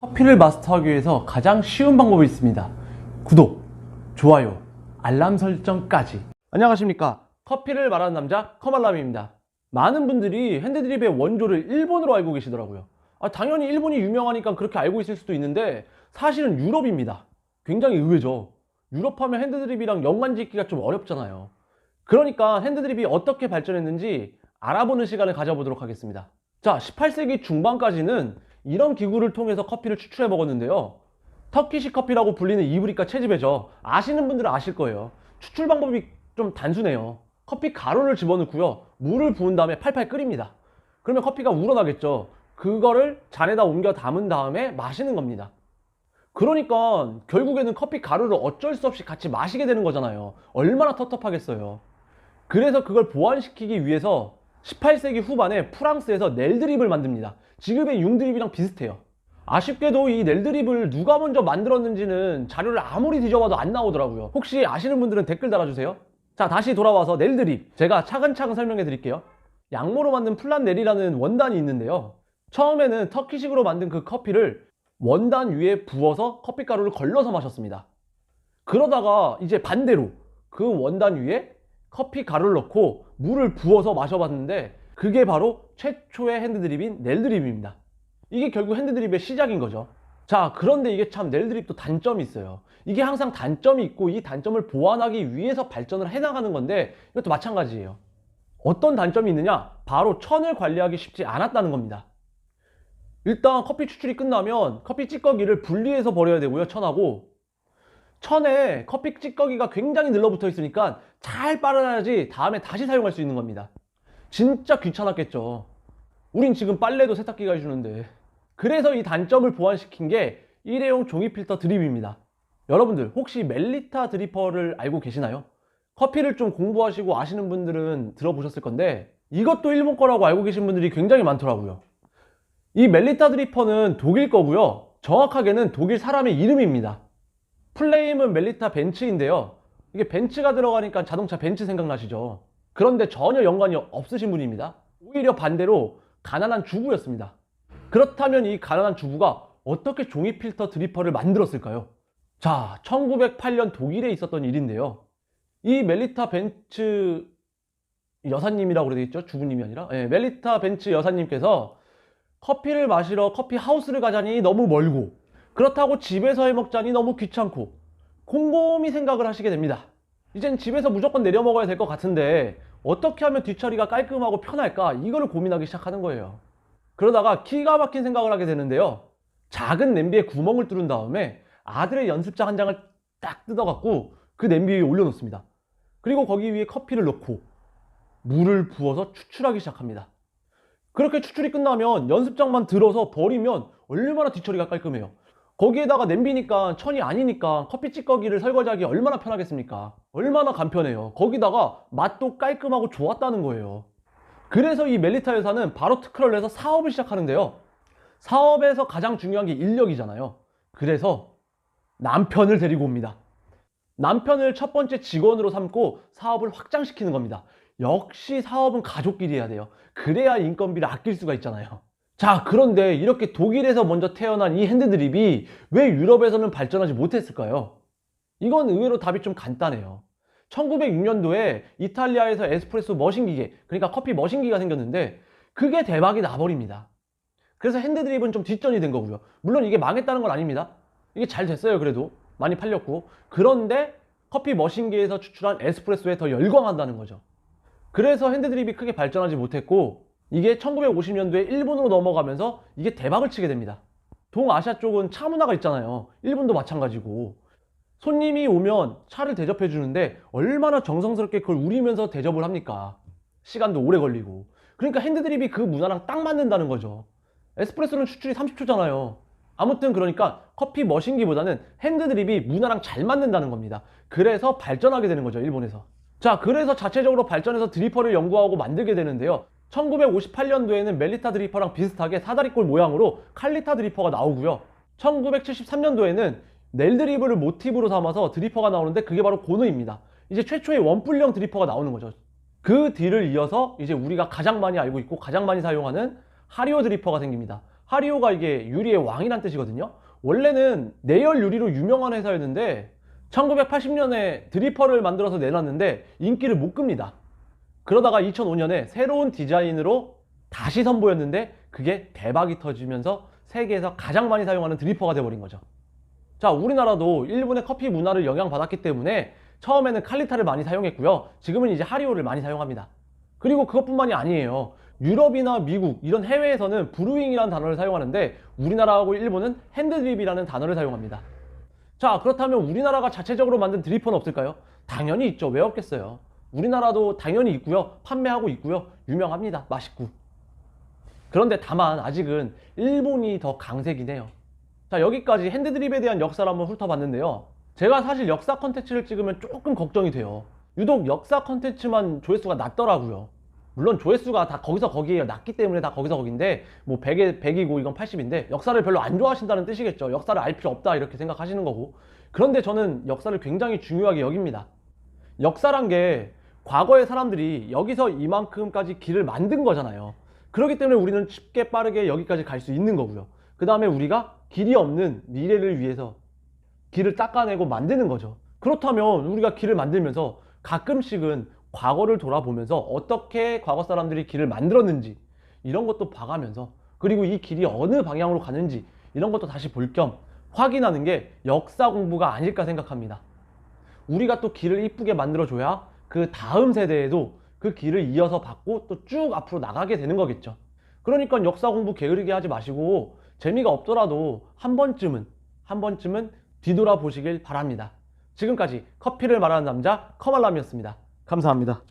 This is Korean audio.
커피를 마스터하기 위해서 가장 쉬운 방법이 있습니다. 구독, 좋아요, 알람 설정까지. 안녕하십니까. 커피를 말하는 남자 커말람입니다. 많은 분들이 핸드드립의 원조를 일본으로 알고 계시더라고요. 당연히 일본이 유명하니까 그렇게 알고 있을 수도 있는데 사실은 유럽입니다. 굉장히 의외죠. 유럽 하면 핸드드립이랑 연관 짓기가 좀 어렵잖아요. 그러니까 핸드드립이 어떻게 발전했는지 알아보는 시간을 가져보도록 하겠습니다. 자, 18세기 중반까지는 이런 기구를 통해서 커피를 추출해 먹었는데요. 터키시 커피라고 불리는 이브리카 채집이죠. 아시는 분들은 아실 거예요. 추출 방법이 좀 단순해요. 커피 가루를 집어넣고요. 물을 부은 다음에 팔팔 끓입니다. 그러면 커피가 우러나겠죠. 그거를 잔에다 옮겨 담은 다음에 마시는 겁니다. 그러니까 결국에는 커피 가루를 어쩔 수 없이 같이 마시게 되는 거잖아요. 얼마나 텁텁하겠어요. 그래서 그걸 보완시키기 위해서 18세기 후반에 프랑스에서 넬드립을 만듭니다. 지금의 융드립이랑 비슷해요. 아쉽게도 이 넬드립을 누가 먼저 만들었는지는 자료를 아무리 뒤져봐도 안 나오더라고요. 혹시 아시는 분들은 댓글 달아주세요. 자, 다시 돌아와서 넬드립, 제가 차근차근 설명해 드릴게요. 양모로 만든 플란넬이라는 원단이 있는데요. 처음에는 터키식으로 만든 그 커피를 원단 위에 부어서 커피가루를 걸러서 마셨습니다. 그러다가 이제 반대로 그 원단 위에 커피 가루를 넣고 물을 부어서 마셔봤는데 그게 바로 최초의 핸드드립인 넬드립입니다. 이게 결국 핸드드립의 시작인 거죠. 자, 그런데 이게 참 넬드립도 단점이 있어요. 이게 항상 단점이 있고 이 단점을 보완하기 위해서 발전을 해나가는 건데 이것도 마찬가지예요. 어떤 단점이 있느냐? 바로 천을 관리하기 쉽지 않았다는 겁니다. 일단 커피 추출이 끝나면 커피 찌꺼기를 분리해서 버려야 되고요, 천하고. 천에 커피 찌꺼기가 굉장히 늘러붙어 있으니까 잘 빨아야지 다음에 다시 사용할 수 있는 겁니다. 진짜 귀찮았겠죠. 우린 지금 빨래도 세탁기가 해주는데. 그래서 이 단점을 보완시킨 게 일회용 종이 필터 드립입니다. 여러분들 혹시 멜리타 드리퍼를 알고 계시나요? 커피를 좀 공부하시고 아시는 분들은 들어보셨을 건데 이것도 일본 거라고 알고 계신 분들이 굉장히 많더라고요. 이 멜리타 드리퍼는 독일 거고요. 정확하게는 독일 사람의 이름입니다. 플레임은 멜리타 벤츠인데요. 이게 벤츠가 들어가니까 자동차 벤츠 생각나시죠? 그런데 전혀 연관이 없으신 분입니다. 오히려 반대로 가난한 주부였습니다. 그렇다면 이 가난한 주부가 어떻게 종이 필터 드리퍼를 만들었을까요? 자, 1908년 독일에 있었던 일인데요. 이 멜리타 벤츠 여사님이라고 그래야 되겠죠? 주부님이 아니라. 네, 멜리타 벤츠 여사님께서 커피를 마시러 커피 하우스를 가자니 너무 멀고 그렇다고 집에서 해 먹자니 너무 귀찮고 곰곰이 생각을 하시게 됩니다. 이젠 집에서 무조건 내려 먹어야 될 것 같은데 어떻게 하면 뒤처리가 깔끔하고 편할까? 이거를 고민하기 시작하는 거예요. 그러다가 기가 막힌 생각을 하게 되는데요. 작은 냄비에 구멍을 뚫은 다음에 아들의 연습장 한 장을 딱 뜯어갖고 그 냄비 위에 올려놓습니다. 그리고 거기 위에 커피를 넣고 물을 부어서 추출하기 시작합니다. 그렇게 추출이 끝나면 연습장만 들어서 버리면 얼마나 뒤처리가 깔끔해요. 거기에다가 냄비니까 천이 아니니까 커피 찌꺼기를 설거지하기 얼마나 편하겠습니까? 얼마나 간편해요. 거기다가 맛도 깔끔하고 좋았다는 거예요. 그래서 이 멜리타 여사는 바로 특허를 내서 사업을 시작하는데요. 사업에서 가장 중요한 게 인력이잖아요. 그래서 남편을 데리고 옵니다. 남편을 첫 번째 직원으로 삼고 사업을 확장시키는 겁니다. 역시 사업은 가족끼리 해야 돼요. 그래야 인건비를 아낄 수가 있잖아요. 자, 그런데 이렇게 독일에서 먼저 태어난 이 핸드드립이 왜 유럽에서는 발전하지 못했을까요? 이건 의외로 답이 좀 간단해요. 1906년도에 이탈리아에서 에스프레소 머신기계, 그러니까 커피 머신기가 생겼는데 그게 대박이 나버립니다. 그래서 핸드드립은 좀 뒷전이 된 거고요. 물론 이게 망했다는 건 아닙니다. 이게 잘 됐어요. 그래도 많이 팔렸고. 그런데 커피 머신기에서 추출한 에스프레소에 더 열광한다는 거죠. 그래서 핸드드립이 크게 발전하지 못했고 이게 1950년도에 일본으로 넘어가면서 이게 대박을 치게 됩니다. 동아시아 쪽은 차 문화가 있잖아요. 일본도 마찬가지고. 손님이 오면 차를 대접해 주는데 얼마나 정성스럽게 그걸 우리면서 대접을 합니까? 시간도 오래 걸리고. 그러니까 핸드드립이 그 문화랑 딱 맞는다는 거죠. 에스프레소는 추출이 30초잖아요. 아무튼 그러니까 커피 머신기보다는 핸드드립이 문화랑 잘 맞는다는 겁니다. 그래서 발전하게 되는 거죠, 일본에서. 자, 그래서 자체적으로 발전해서 드리퍼를 연구하고 만들게 되는데요. 1958년도에는 멜리타 드리퍼랑 비슷하게 사다리꼴 모양으로 칼리타 드리퍼가 나오고요. 1973년도에는 넬드립을 모티브로 삼아서 드리퍼가 나오는데 그게 바로 고노입니다. 이제 최초의 원뿔형 드리퍼가 나오는 거죠. 그 뒤를 이어서 이제 우리가 가장 많이 알고 있고 가장 많이 사용하는 하리오 드리퍼가 생깁니다. 하리오가 이게 유리의 왕이란 뜻이거든요. 원래는 내열 유리로 유명한 회사였는데 1980년에 드리퍼를 만들어서 내놨는데 인기를 못 끕니다. 그러다가 2005년에 새로운 디자인으로 다시 선보였는데 그게 대박이 터지면서 세계에서 가장 많이 사용하는 드리퍼가 돼버린 거죠. 자, 우리나라도 일본의 커피 문화를 영향받았기 때문에 처음에는 칼리타를 많이 사용했고요. 지금은 이제 하리오를 많이 사용합니다. 그리고 그것뿐만이 아니에요. 유럽이나 미국 이런 해외에서는 브루잉이라는 단어를 사용하는데 우리나라하고 일본은 핸드드립이라는 단어를 사용합니다. 자, 그렇다면 우리나라가 자체적으로 만든 드리퍼는 없을까요? 당연히 있죠. 왜 없겠어요? 우리나라도 당연히 있고요. 판매하고 있고요. 유명합니다. 맛있고. 그런데 다만 아직은 일본이 더 강세긴 해요. 자, 여기까지 핸드드립에 대한 역사를 한번 훑어봤는데요. 제가 사실 역사 컨텐츠를 찍으면 조금 걱정이 돼요. 유독 역사 컨텐츠만 조회수가 낮더라고요. 물론 조회수가 다 거기서 거기에요. 낮기 때문에 다 거기서 거긴데 뭐 100에 100이고 이건 80인데 역사를 별로 안 좋아하신다는 뜻이겠죠. 역사를 알 필요 없다 이렇게 생각하시는 거고. 그런데 저는 역사를 굉장히 중요하게 여깁니다. 역사란 게 과거의 사람들이 여기서 이만큼까지 길을 만든 거잖아요. 그렇기 때문에 우리는 쉽게 빠르게 여기까지 갈 수 있는 거고요. 그 다음에 우리가 길이 없는 미래를 위해서 길을 닦아내고 만드는 거죠. 그렇다면 우리가 길을 만들면서 가끔씩은 과거를 돌아보면서 어떻게 과거 사람들이 길을 만들었는지 이런 것도 봐가면서, 그리고 이 길이 어느 방향으로 가는지 이런 것도 다시 볼 겸 확인하는 게 역사 공부가 아닐까 생각합니다. 우리가 또 길을 이쁘게 만들어줘야 그 다음 세대에도 그 길을 이어서 받고 또 쭉 앞으로 나가게 되는 거겠죠. 그러니까 역사 공부 게으르게 하지 마시고 재미가 없더라도 한 번쯤은 뒤돌아 보시길 바랍니다. 지금까지 커피를 말하는 남자 커말람이었습니다. 감사합니다.